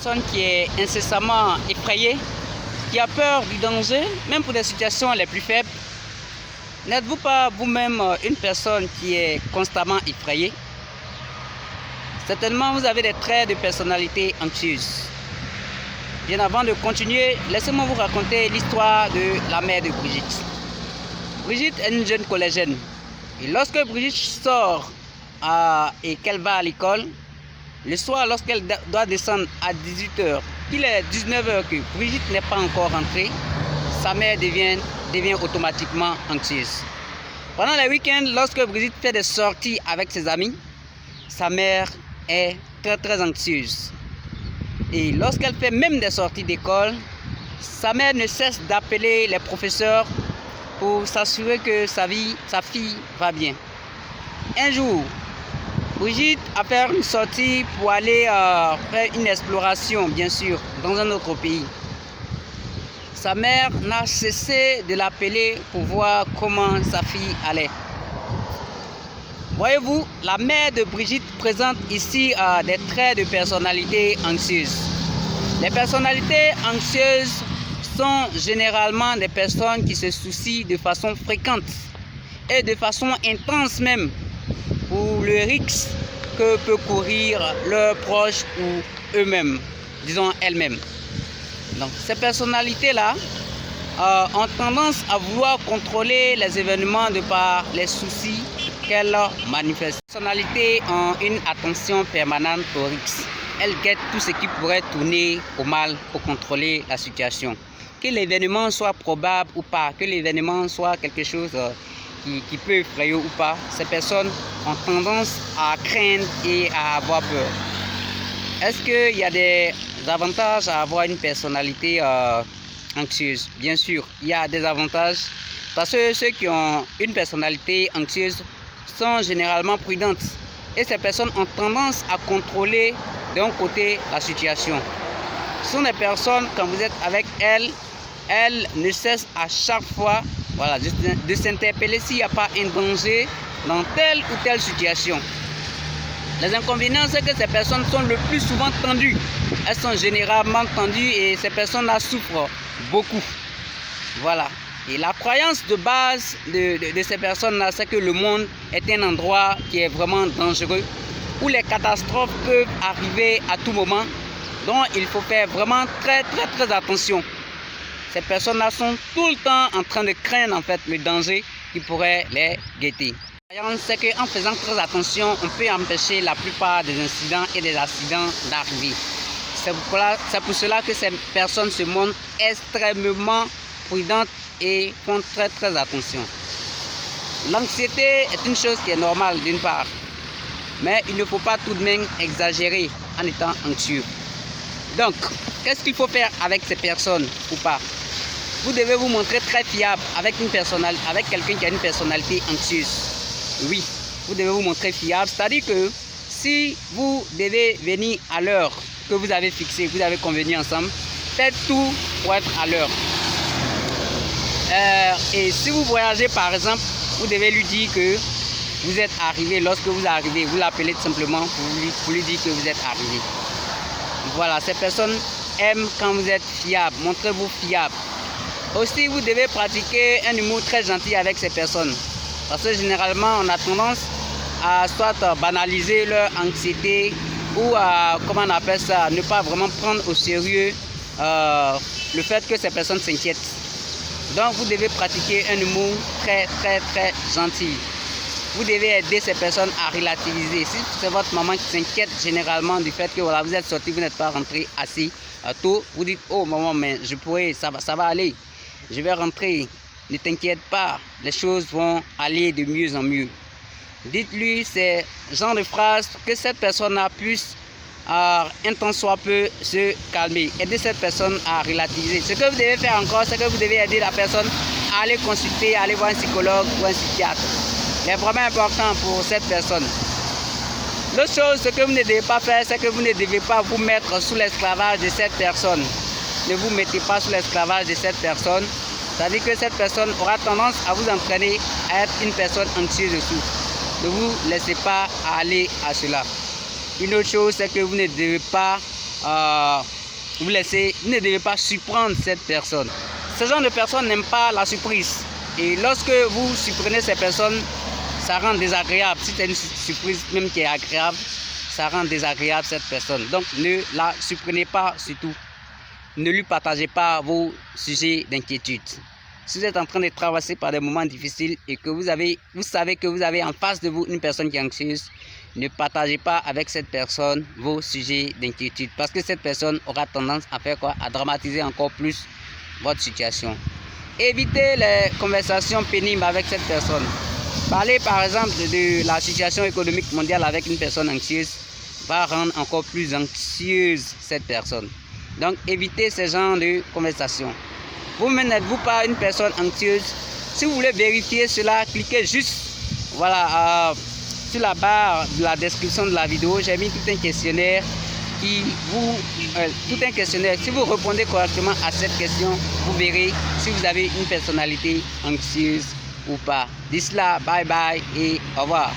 personne qui est incessamment effrayée, qui a peur du danger, même pour des situations les plus faibles? N'êtes-vous pas vous-même une personne qui est constamment effrayée? Certainement, vous avez des traits de personnalité anxieuse. Bien avant de continuer, laissez-moi vous raconter l'histoire de la mère de Brigitte. Brigitte est une jeune collégienne. Et lorsque Brigitte sort et qu'elle va à l'école, le soir, lorsqu'elle doit descendre à 18 h, qu'il est 19 h que Brigitte n'est pas encore rentrée, sa mère devient automatiquement anxieuse. Pendant les week-ends, lorsque Brigitte fait des sorties avec ses amis, sa mère est très anxieuse. Et lorsqu'elle fait même des sorties d'école, sa mère ne cesse d'appeler les professeurs pour s'assurer que sa fille va bien. Un jour, Brigitte a fait une sortie pour aller faire une exploration, bien sûr, dans un autre pays. Sa mère n'a cessé de l'appeler pour voir comment sa fille allait. Voyez-vous, la mère de Brigitte présente ici des traits de personnalité anxieuse. Les personnalités anxieuses sont généralement des personnes qui se soucient de façon fréquente et de façon intense même pour le risque que peut courir leurs proches ou eux-mêmes, disons elles-mêmes. Donc ces personnalités-là ont tendance à vouloir contrôler les événements de par les soucis qu'elles manifestent. Les personnalités ont une attention permanente au risque. Elles guettent tout ce qui pourrait tourner au mal pour contrôler la situation. Que l'événement soit probable ou pas, que l'événement soit quelque chose qui peut effrayer ou pas, ces personnes ont tendance à craindre et à avoir peur. Est-ce qu'il y a des avantages à avoir une personnalité anxieuse? Bien sûr, il y a des avantages parce que ceux qui ont une personnalité anxieuse sont généralement prudentes et ces personnes ont tendance à contrôler d'un côté la situation. Ce sont des personnes, quand vous êtes avec elles ne cessent à chaque fois de s'interpeller s'il n'y a pas un danger dans telle ou telle situation. Les inconvénients, c'est que ces personnes sont le plus souvent tendues. Elles sont généralement tendues et ces personnes-là souffrent beaucoup. Voilà. Et la croyance de base de ces personnes-là, c'est que le monde est un endroit qui est vraiment dangereux, où les catastrophes peuvent arriver à tout moment. Donc, il faut faire vraiment très attention. Ces personnes-là sont tout le temps en train de craindre en fait le danger qui pourrait les guetter. La croyance, c'est qu'en faisant très attention, on peut empêcher la plupart des incidents et des accidents d'arriver. C'est pour cela que ces personnes se montrent extrêmement prudentes et font très attention. L'anxiété est une chose qui est normale d'une part, mais il ne faut pas tout de même exagérer en étant anxieux. Donc, qu'est-ce qu'il faut faire avec ces personnes ou pas? Vous devez vous montrer très fiable avec quelqu'un qui a une personnalité anxieuse. Oui, vous devez vous montrer fiable, c'est-à-dire que si vous devez venir à l'heure que vous avez fixée, vous avez convenu ensemble, faites tout pour être à l'heure. Et si vous voyagez par exemple, vous devez lui dire que vous êtes arrivé. Lorsque vous arrivez, vous l'appelez tout simplement pour lui dire que vous êtes arrivé. Voilà, ces personnes aiment quand vous êtes fiable. Montrez-vous fiable. Aussi, vous devez pratiquer un humour très gentil avec ces personnes. Parce que généralement, on a tendance à soit banaliser leur anxiété ou à, comment on appelle ça, ne pas vraiment prendre au sérieux le fait que ces personnes s'inquiètent. Donc, vous devez pratiquer un humour très gentil. Vous devez aider ces personnes à relativiser. Si c'est votre maman qui s'inquiète généralement du fait que voilà, vous êtes sorti, vous n'êtes pas rentré assez tôt, vous dites « Oh maman, mais je pourrais, ça va aller. Je vais rentrer. Ne t'inquiète pas, les choses vont aller de mieux en mieux. » Dites-lui ces genres de phrases que cette personne-là puisse un temps soit peu se calmer. Aider cette personne à relativiser. Ce que vous devez faire encore, c'est que vous devez aider la personne à aller consulter, à aller voir un psychologue ou un psychiatre. C'est vraiment important pour cette personne. L'autre chose, ce que vous ne devez pas faire, c'est que vous ne devez pas vous mettre sous l'esclavage de cette personne. Ne vous mettez pas sous l'esclavage de cette personne. C'est-à-dire que cette personne aura tendance à vous entraîner à être une personne anxieuse dessous. Ne vous laissez pas aller à cela. Une autre chose, c'est que vous ne devez pas vous laissez, vous ne devez pas surprendre cette personne. Ce genre de personnes n'aiment pas la surprise. Et lorsque vous surprenez ces personnes, ça rend désagréable. Si c'est une surprise même qui est agréable, ça rend désagréable cette personne. Donc ne la surprenez pas surtout. Ne lui partagez pas vos sujets d'inquiétude. Si vous êtes en train de traverser par des moments difficiles et que vous savez que vous avez en face de vous une personne qui est anxieuse, ne partagez pas avec cette personne vos sujets d'inquiétude. Parce que cette personne aura tendance à faire quoi? À dramatiser encore plus votre situation. Évitez les conversations pénibles avec cette personne. Parler par exemple de la situation économique mondiale avec une personne anxieuse va rendre encore plus anxieuse cette personne. Donc évitez ce genre de conversation. Vous-même n'êtes-vous pas une personne anxieuse? Si vous voulez vérifier cela, cliquez juste voilà, sur la barre de la description de la vidéo. J'ai mis tout un questionnaire Si vous répondez correctement à cette question, vous verrez si vous avez une personnalité anxieuse ou pas. D'ici là, bye bye et au revoir.